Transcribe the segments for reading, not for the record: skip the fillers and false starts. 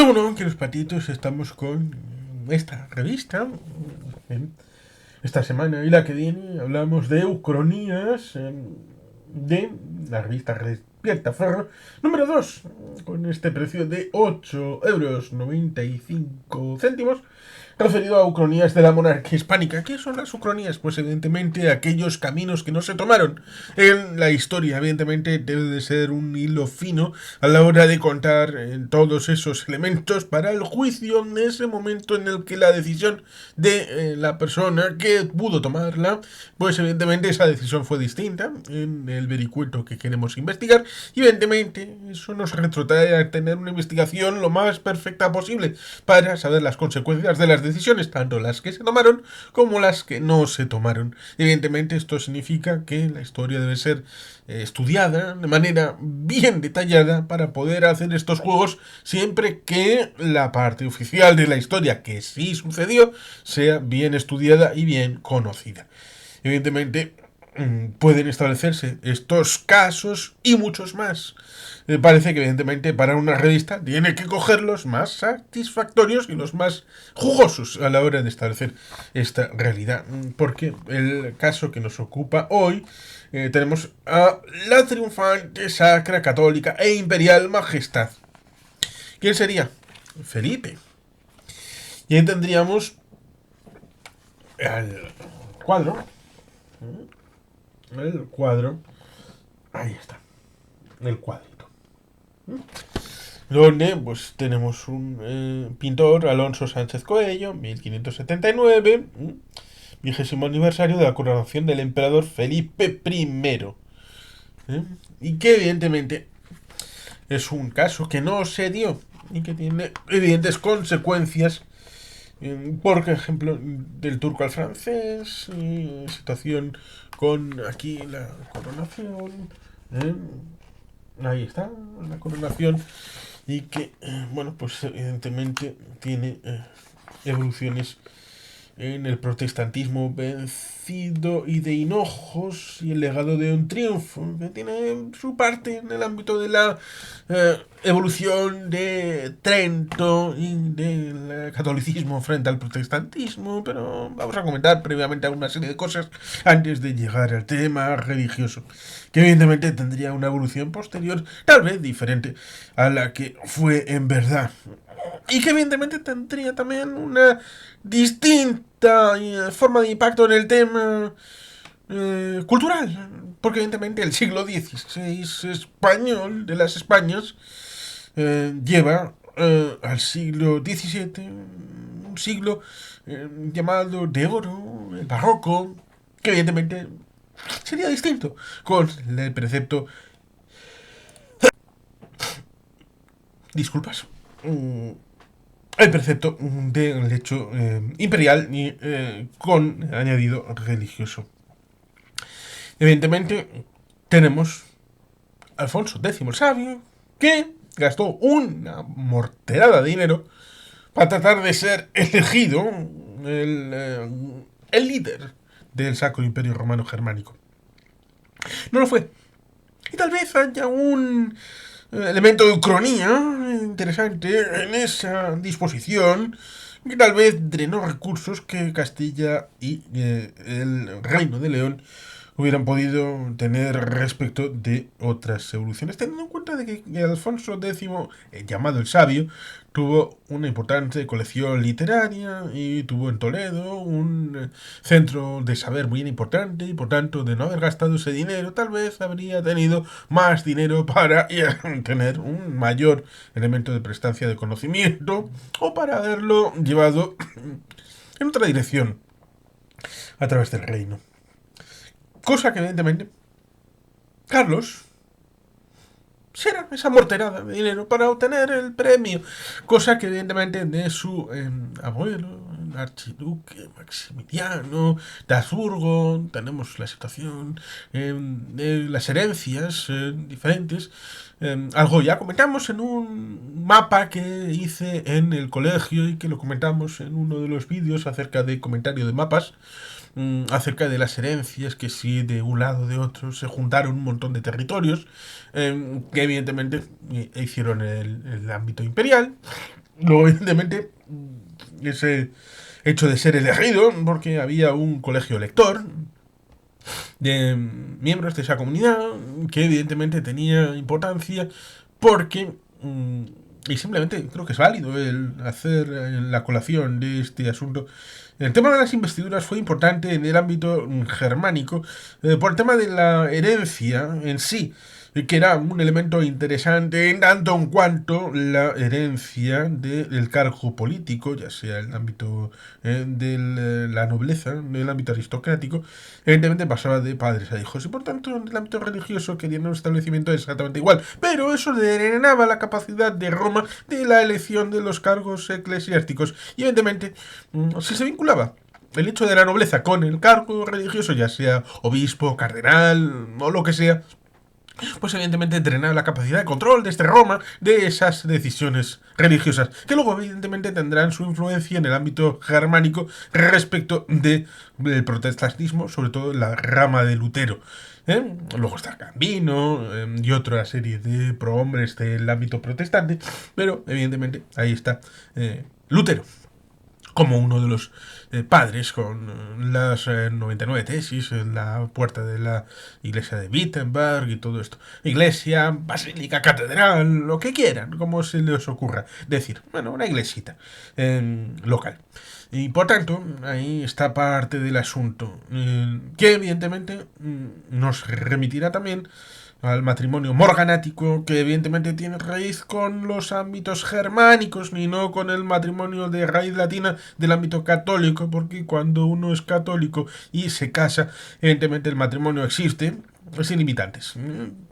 Bueno, que los patitos estamos con esta revista. Esta semana y la que viene hablamos de Ucronías de la revista Despierta Ferro número 2 con este precio de 8,95 € referido a Ucronías de la monarquía hispánica. ¿Qué son las Ucronías? Pues evidentemente aquellos caminos que no se tomaron en la historia. Evidentemente debe de ser un hilo fino a la hora de contar todos esos elementos para el juicio en ese momento en el que la decisión de la persona que pudo tomarla, pues evidentemente esa decisión fue distinta en el vericueto que queremos investigar y evidentemente eso nos retrotrae a tener una investigación lo más perfecta posible para saber las consecuencias de las decisiones, tanto las que se tomaron como las que no se tomaron. Evidentemente esto significa que la historia debe ser estudiada de manera bien detallada para poder hacer estos juegos siempre que la parte oficial de la historia que sí sucedió sea bien estudiada y bien conocida. Evidentemente pueden establecerse estos casos y muchos más. Parece que evidentemente para una revista tiene que coger los más satisfactorios y los más jugosos a la hora de establecer esta realidad. Porque el caso que nos ocupa hoy tenemos a la triunfante, sacra, católica e imperial majestad. ¿Quién sería? Felipe. Y ahí tendríamos el cuadro. El cuadro. Ahí está. El cuadrito. Donde pues tenemos un pintor, Alonso Sánchez Coello, 1579, 20º aniversario de la coronación del emperador Felipe I. Y que evidentemente es un caso que no se dio y que tiene evidentes consecuencias. Por ejemplo, del turco al francés, situación con aquí la coronación. ¿eh? Ahí está, la coronación. Y que, bueno, pues evidentemente tiene evoluciones en el protestantismo vencido y de hinojos y el legado de un triunfo que tiene su parte en el ámbito de la evolución de Trento y del catolicismo frente al protestantismo, pero vamos a comentar previamente una serie de cosas antes de llegar al tema religioso, que evidentemente tendría una evolución posterior, tal vez diferente a la que fue en verdad. Y que evidentemente tendría también una distinta forma de impacto en el tema cultural. Porque evidentemente el siglo XVI español de las Españas lleva al siglo XVII, un siglo llamado de oro, el barroco, que evidentemente sería distinto con el precepto. Disculpas. El precepto del hecho imperial y con añadido religioso. Evidentemente, tenemos Alfonso X el Sabio, que gastó una morterada de dinero para tratar de ser elegido el líder del Sacro Imperio Romano Germánico. No lo fue. Y tal vez haya un elemento de ucronía interesante en esa disposición que tal vez drenó recursos que Castilla y el Reino de León hubieran podido tener respecto de otras evoluciones, teniendo en cuenta de que Alfonso X, llamado el Sabio, tuvo una importante colección literaria y tuvo en Toledo un centro de saber muy importante y por tanto de no haber gastado ese dinero tal vez habría tenido más dinero para tener un mayor elemento de prestancia de conocimiento o para haberlo llevado en otra dirección a través del reino. Cosa que evidentemente Carlos será esa morterada de dinero para obtener el premio. Cosa que evidentemente de su abuelo, el archiduque Maximiliano de Habsburgo, tenemos la situación de las herencias diferentes. Algo ya comentamos en un mapa que hice en el colegio y que lo comentamos en uno de los vídeos acerca de comentario de mapas, acerca de las herencias, que si de un lado o de otro se juntaron un montón de territorios que evidentemente hicieron el ámbito imperial. Luego, evidentemente, ese hecho de ser elegido, porque había un colegio lector de miembros de esa comunidad que evidentemente tenía importancia porque y simplemente creo que es válido el hacer la colación de este asunto. El tema de las investiduras fue importante en el ámbito germánico por el tema de la herencia en sí, que era un elemento interesante en tanto en cuanto la herencia del cargo político, ya sea en el ámbito de la nobleza, en el ámbito aristocrático, evidentemente pasaba de padres a hijos y por tanto en el ámbito religioso querían un establecimiento exactamente igual, pero eso drenaba la capacidad de Roma de la elección de los cargos eclesiásticos y evidentemente si se vinculaba el hecho de la nobleza con el cargo religioso, ya sea obispo, cardenal o lo que sea, pues evidentemente entrenar la capacidad de control de este Roma de esas decisiones religiosas, que luego evidentemente tendrán su influencia en el ámbito germánico respecto del protestantismo, sobre todo en la rama de Lutero. Luego está Gambino y otra serie de prohombres del ámbito protestante, pero evidentemente ahí está Lutero como uno de los padres con las 99 tesis en la puerta de la iglesia de Wittenberg y todo esto. Iglesia, basílica, catedral, lo que quieran, como se les ocurra decir. Bueno, una iglesita local. Y por tanto, ahí está parte del asunto, que evidentemente nos remitirá también al matrimonio morganático, que evidentemente tiene raíz con los ámbitos germánicos, ni no con el matrimonio de raíz latina del ámbito católico, porque cuando uno es católico y se casa, evidentemente el matrimonio existe, sin limitantes.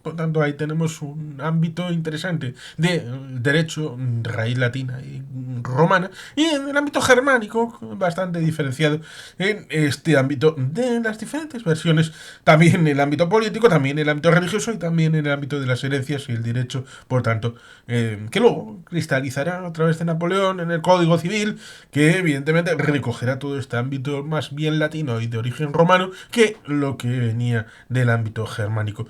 Por tanto, ahí tenemos un ámbito interesante de derecho, raíz latina y romana, y en el ámbito germánico, bastante diferenciado en este ámbito de las diferentes versiones, también en el ámbito político, también en el ámbito religioso y también en el ámbito de las herencias y el derecho, por tanto, que luego cristalizará a través de Napoleón en el Código Civil, que evidentemente recogerá todo este ámbito más bien latino y de origen romano que lo que venía del ámbito germánico.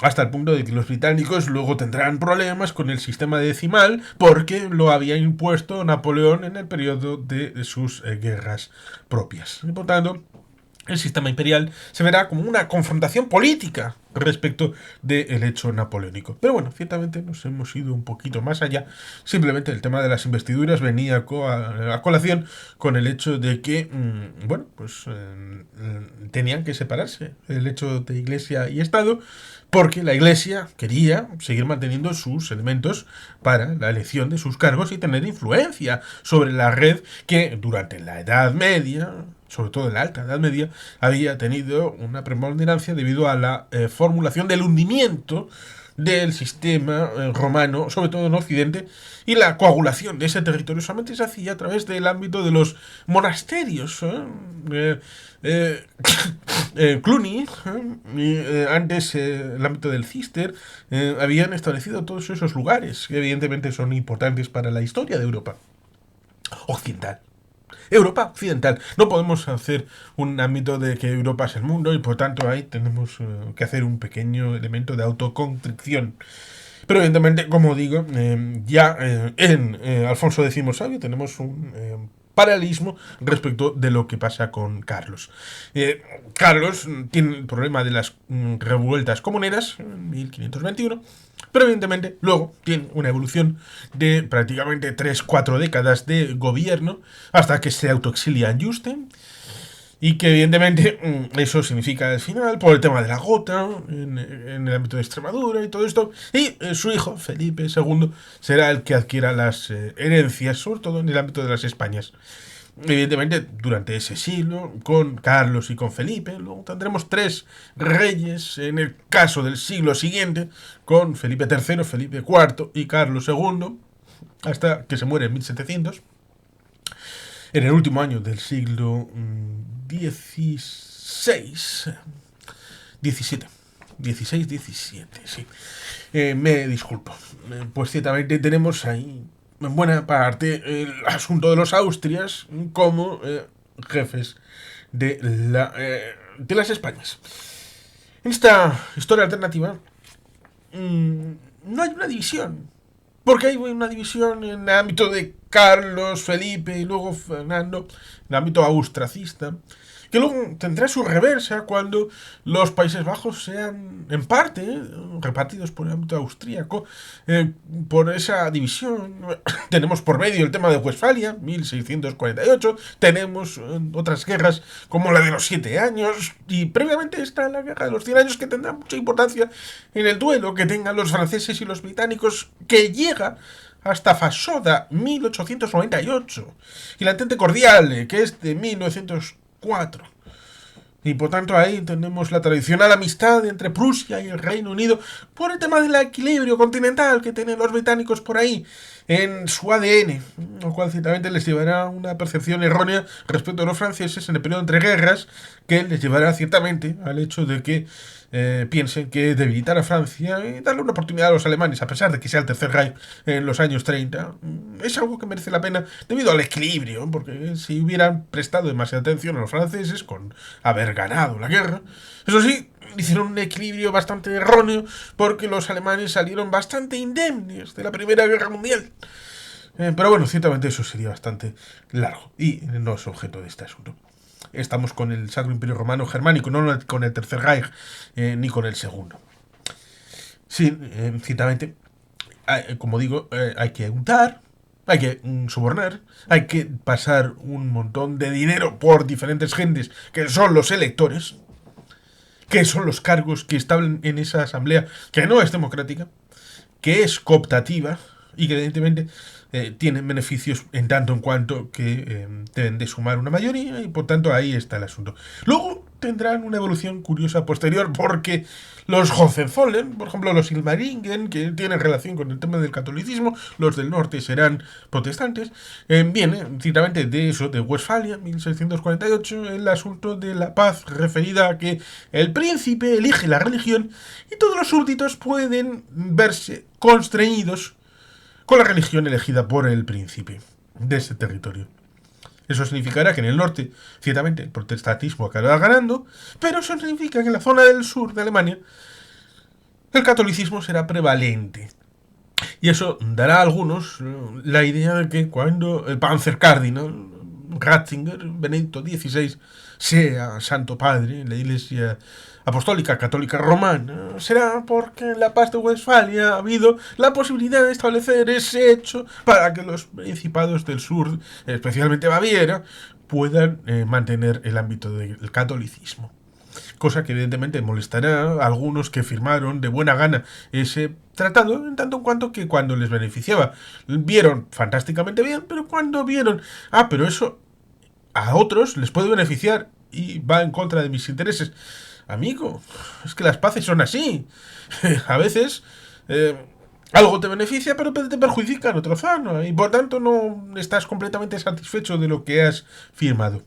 Hasta el punto de que los británicos luego tendrán problemas con el sistema decimal porque lo había impuesto Napoleón en el periodo de sus guerras propias. Y por tanto, el sistema imperial se verá como una confrontación política respecto del hecho napoleónico. Pero bueno, ciertamente nos hemos ido un poquito más allá. Simplemente el tema de las investiduras venía a colación con el hecho de que, bueno, pues tenían que separarse el hecho de iglesia y Estado porque la iglesia quería seguir manteniendo sus elementos para la elección de sus cargos y tener influencia sobre la red que durante la Edad Media, sobre todo en la Alta Edad Media, había tenido una preponderancia debido a la formulación del hundimiento del sistema romano, sobre todo en Occidente, y la coagulación de ese territorio solamente se hacía a través del ámbito de los monasterios. Cluny, y, antes el ámbito del Cister, habían establecido todos esos lugares que evidentemente son importantes para la historia de Europa occidental. Europa occidental. No podemos hacer un ámbito de que Europa es el mundo y por tanto ahí tenemos que hacer un pequeño elemento de autoconstricción. Pero evidentemente, como digo, ya en Alfonso X Sabio tenemos un paralelismo respecto de lo que pasa con Carlos. Carlos tiene el problema de las revueltas comuneras en 1521, pero evidentemente luego tiene una evolución de prácticamente 3-4 décadas de gobierno hasta que se autoexilia en Juste. Y que evidentemente eso significa el final por el tema de la gota en el ámbito de Extremadura y todo esto. Y su hijo, Felipe II, será el que adquiera las herencias, sobre todo en el ámbito de las Españas. Evidentemente, durante ese siglo, con Carlos y con Felipe, luego tendremos tres reyes en el caso del siglo siguiente, con Felipe III, Felipe IV y Carlos II, hasta que se muere en 1700. En el último año del siglo XVI, 17, 16, 17, sí. Me disculpo. Pues ciertamente tenemos ahí en buena parte el asunto de los Austrias como jefes de las Españas. En esta historia alternativa no hay una división porque hay una división en el ámbito de Carlos, Felipe y luego Fernando, en el ámbito austracista, que luego tendrá su reversa cuando los Países Bajos sean, en parte, repartidos por el ámbito austríaco, por esa división. Tenemos por medio el tema de Westfalia, 1648, tenemos otras guerras como la de los 7 años, y previamente está la guerra de los 100 años, que tendrá mucha importancia en el duelo que tengan los franceses y los británicos, que llega hasta Fashoda, 1898, y la Entente Cordiale, que es de 1904. Y por tanto ahí tenemos la tradicional amistad entre Prusia y el Reino Unido por el tema del equilibrio continental que tienen los británicos por ahí en su ADN, lo cual ciertamente les llevará a una percepción errónea respecto a los franceses en el periodo entre guerras, que les llevará ciertamente al hecho de que piensen que debilitar a Francia y darle una oportunidad a los alemanes, a pesar de que sea el Tercer Reich en los años 30, es algo que merece la pena debido al equilibrio, porque si hubieran prestado demasiada atención a los franceses con haber ganado la guerra, eso sí, hicieron un equilibrio bastante erróneo, porque los alemanes salieron bastante indemnes de la Primera Guerra Mundial. Pero bueno, ciertamente eso sería bastante largo y no es objeto de este asunto. Estamos con el Sacro Imperio Romano Germánico, no con el Tercer Reich ni con el Segundo. Sí, ciertamente, como digo, hay que untar, hay que sobornar, hay que pasar un montón de dinero por diferentes gentes que son los electores, que son los cargos que están en esa asamblea, que no es democrática, que es cooptativa y que evidentemente tienen beneficios en tanto en cuanto que deben de sumar una mayoría, y por tanto ahí está el asunto. Luego tendrán una evolución curiosa posterior, porque los Hohenzollern, por ejemplo los Silmaringen, que tienen relación con el tema del catolicismo, los del norte serán protestantes, viene ciertamente de eso, de Westfalia, 1648, el asunto de la paz referida a que el príncipe elige la religión y todos los súbditos pueden verse constreñidos con la religión elegida por el príncipe de ese territorio. Eso significará que en el norte, ciertamente, el protestantismo acabará ganando, pero eso significa que en la zona del sur de Alemania el catolicismo será prevalente. Y eso dará a algunos la idea de que cuando el Panzerkardinal Ratzinger, Benedicto XVI, sea Santo Padre en la Iglesia Apostólica Católica Romana, será porque en la paz de Westfalia ha habido la posibilidad de establecer ese hecho para que los principados del sur, especialmente Baviera, puedan mantener el ámbito del catolicismo. Cosa que evidentemente molestará a algunos que firmaron de buena gana ese tratado, en tanto en cuanto que cuando les beneficiaba vieron fantásticamente bien, pero cuando vieron, pero eso a otros les puede beneficiar y va en contra de mis intereses. Amigo, es que las paces son así. A veces algo te beneficia, pero te perjudica en otro zona, y por tanto no estás completamente satisfecho de lo que has firmado.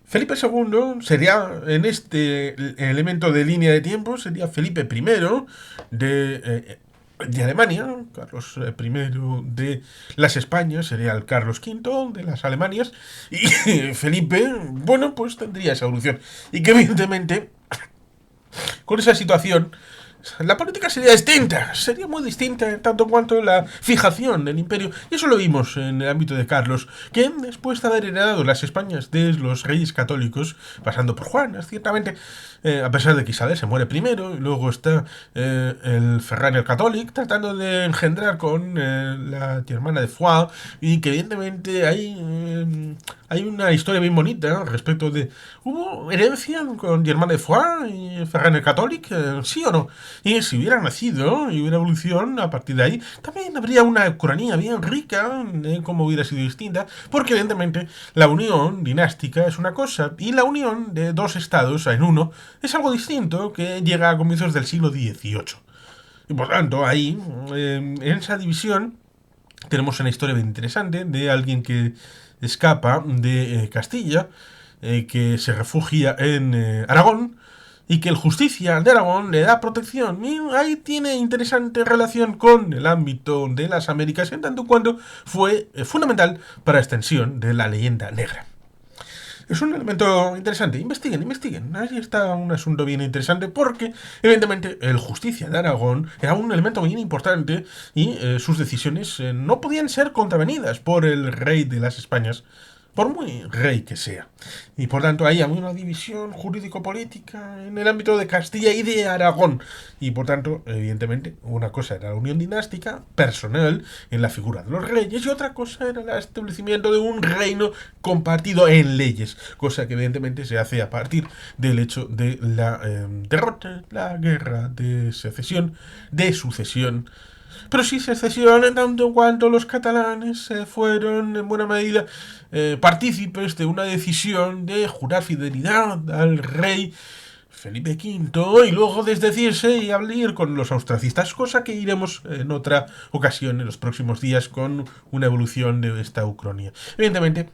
Felipe II sería, en este elemento de línea de tiempo, sería Felipe I de Alemania, Carlos I de las Españas sería el Carlos V de las Alemanias, y Felipe, bueno, pues tendría esa evolución. Y que evidentemente, con esa situación, la política sería distinta, sería muy distinta en tanto cuanto la fijación del imperio. Y eso lo vimos en el ámbito de Carlos, que después de haber heredado las Españas de los reyes católicos, pasando por Juan, ciertamente, a pesar de que Isabel se muere primero, y luego está el Ferran el Católic tratando de engendrar con la hermana de Foix, y que evidentemente hay una historia bien bonita respecto de, ¿hubo herencia con Germán de Foix y Ferran el Católic? ¿Sí o no? Y si hubiera nacido y hubiera evolución a partir de ahí, también habría una ucrania bien rica, como hubiera sido distinta, porque evidentemente la unión dinástica es una cosa y la unión de dos estados en uno es algo distinto, que llega a comienzos del siglo XVIII. Y por tanto, ahí, en esa división, tenemos una historia bien interesante de alguien que escapa de Castilla, que se refugia en Aragón, y que el Justicia de Aragón le da protección. Y ahí tiene interesante relación con el ámbito de las Américas, en tanto cuando fue fundamental para la extensión de la leyenda negra. Es un elemento interesante. Investiguen, investiguen. Ahí está un asunto bien interesante porque, evidentemente, el justicia de Aragón era un elemento bien importante y sus decisiones no podían ser contravenidas por el rey de las Españas, por muy rey que sea. Y por tanto, ahí había una división jurídico-política en el ámbito de Castilla y de Aragón. Y por tanto, evidentemente, una cosa era la unión dinástica personal en la figura de los reyes y otra cosa era el establecimiento de un reino compartido en leyes, cosa que evidentemente se hace a partir del hecho de la derrota, la guerra de sucesión. Pero sí secesión en tanto en cuanto los catalanes fueron en buena medida partícipes de una decisión de jurar fidelidad al rey Felipe V y luego desdecirse y hablar con los austracistas, cosa que iremos en otra ocasión en los próximos días con una evolución de esta Ucrania. Evidentemente,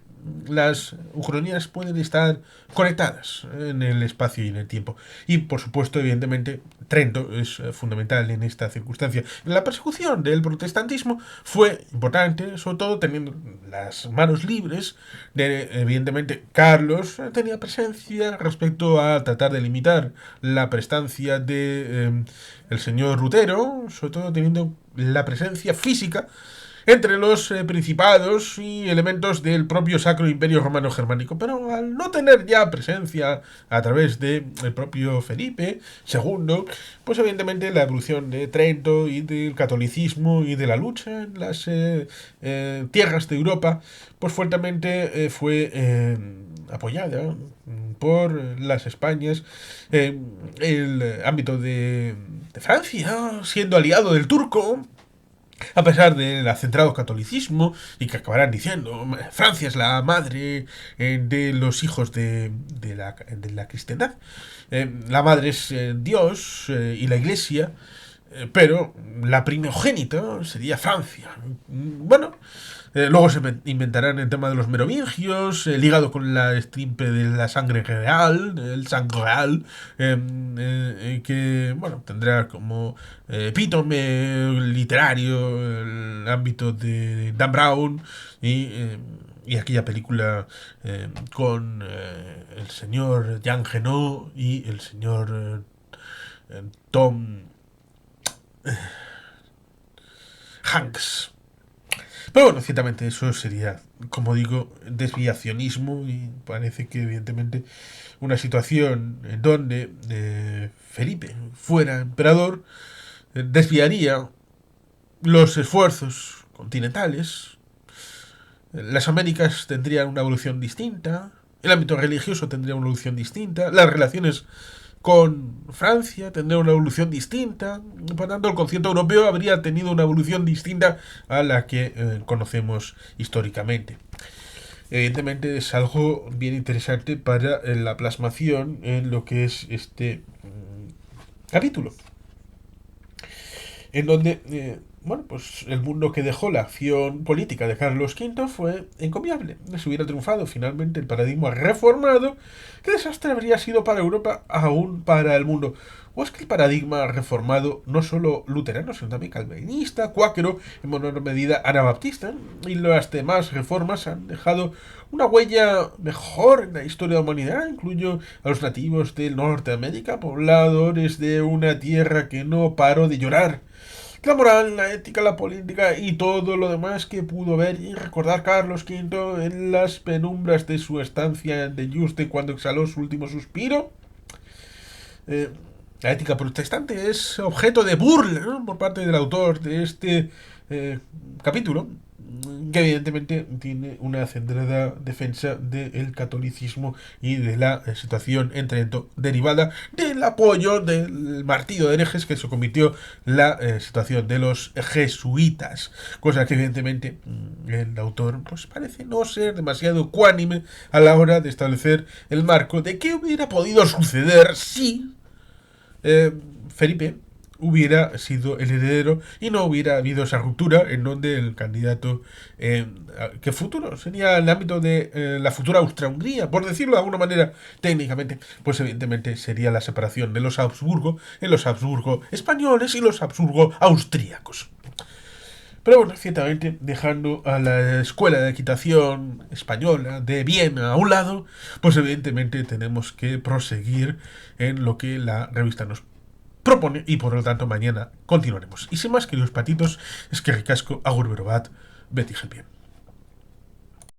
las ucronías pueden estar conectadas en el espacio y en el tiempo. Y, por supuesto, evidentemente, Trento es fundamental en esta circunstancia. La persecución del protestantismo fue importante, sobre todo teniendo las manos libres de, evidentemente, Carlos tenía presencia respecto a tratar de limitar la prestancia de el señor Rutero, sobre todo teniendo la presencia física entre los principados y elementos del propio Sacro Imperio Romano Germánico, pero al no tener ya presencia a través del propio Felipe II, pues evidentemente la evolución de Trento y del catolicismo y de la lucha en las tierras de Europa, pues fuertemente fue apoyada por las Españas en el ámbito de Francia, siendo aliado del turco, a pesar del acentrado catolicismo, y que acabarán diciendo Francia es la madre de los hijos de la cristiandad. La madre es Dios y la iglesia, pero la primogénita sería Francia. Bueno, luego se inventarán el tema de los merovingios, ligado con la estirpe de la sangre real, el sangre real, que bueno, tendrá como epítome literario el ámbito de Dan Brown y aquella película con el señor Jean Genot y el señor Tom Hanks. Pero bueno, ciertamente eso sería, como digo, desviacionismo y parece que evidentemente una situación en donde Felipe fuera emperador desviaría los esfuerzos continentales, las Américas tendrían una evolución distinta, el ámbito religioso tendría una evolución distinta, las relaciones con Francia tendría una evolución distinta, por tanto el concierto europeo habría tenido una evolución distinta a la que conocemos históricamente. Evidentemente es algo bien interesante para la plasmación en lo que es este capítulo, en donde bueno, pues el mundo que dejó la acción política de Carlos V fue encomiable. Si hubiera triunfado finalmente el paradigma reformado, ¿qué desastre habría sido para Europa, aún para el mundo? ¿O es que el paradigma reformado, no solo luterano, sino también calvinista, cuáquero, en menor medida anabaptista, y las demás reformas han dejado una huella mejor en la historia de la humanidad? Incluyo a los nativos del norte de América, pobladores de una tierra que no paró de llorar. La moral, la ética, la política y todo lo demás que pudo ver y recordar Carlos V en las penumbras de su estancia de Yuste cuando exhaló su último suspiro. La ética protestante es objeto de burla, ¿no?, por parte del autor de este capítulo, que evidentemente tiene una centrada defensa del catolicismo y de la situación en Trento derivada del apoyo del martillo de herejes que se convirtió la situación de los jesuitas, cosa que evidentemente el autor pues parece no ser demasiado ecuánime a la hora de establecer el marco de qué hubiera podido suceder si Felipe hubiera sido el heredero y no hubiera habido esa ruptura en donde el candidato que futuro sería el ámbito de la futura Austria-Hungría, por decirlo de alguna manera técnicamente, pues evidentemente sería la separación de los Habsburgo en los Habsburgo españoles y los Habsburgo austríacos. Pero bueno, ciertamente, dejando a la escuela de equitación española de Viena a un lado, pues evidentemente tenemos que proseguir en lo que la revista nos propone y por lo tanto mañana continuaremos. Y sin más, queridos patitos, es que ricasco, agur berobat, Betty Gelbien.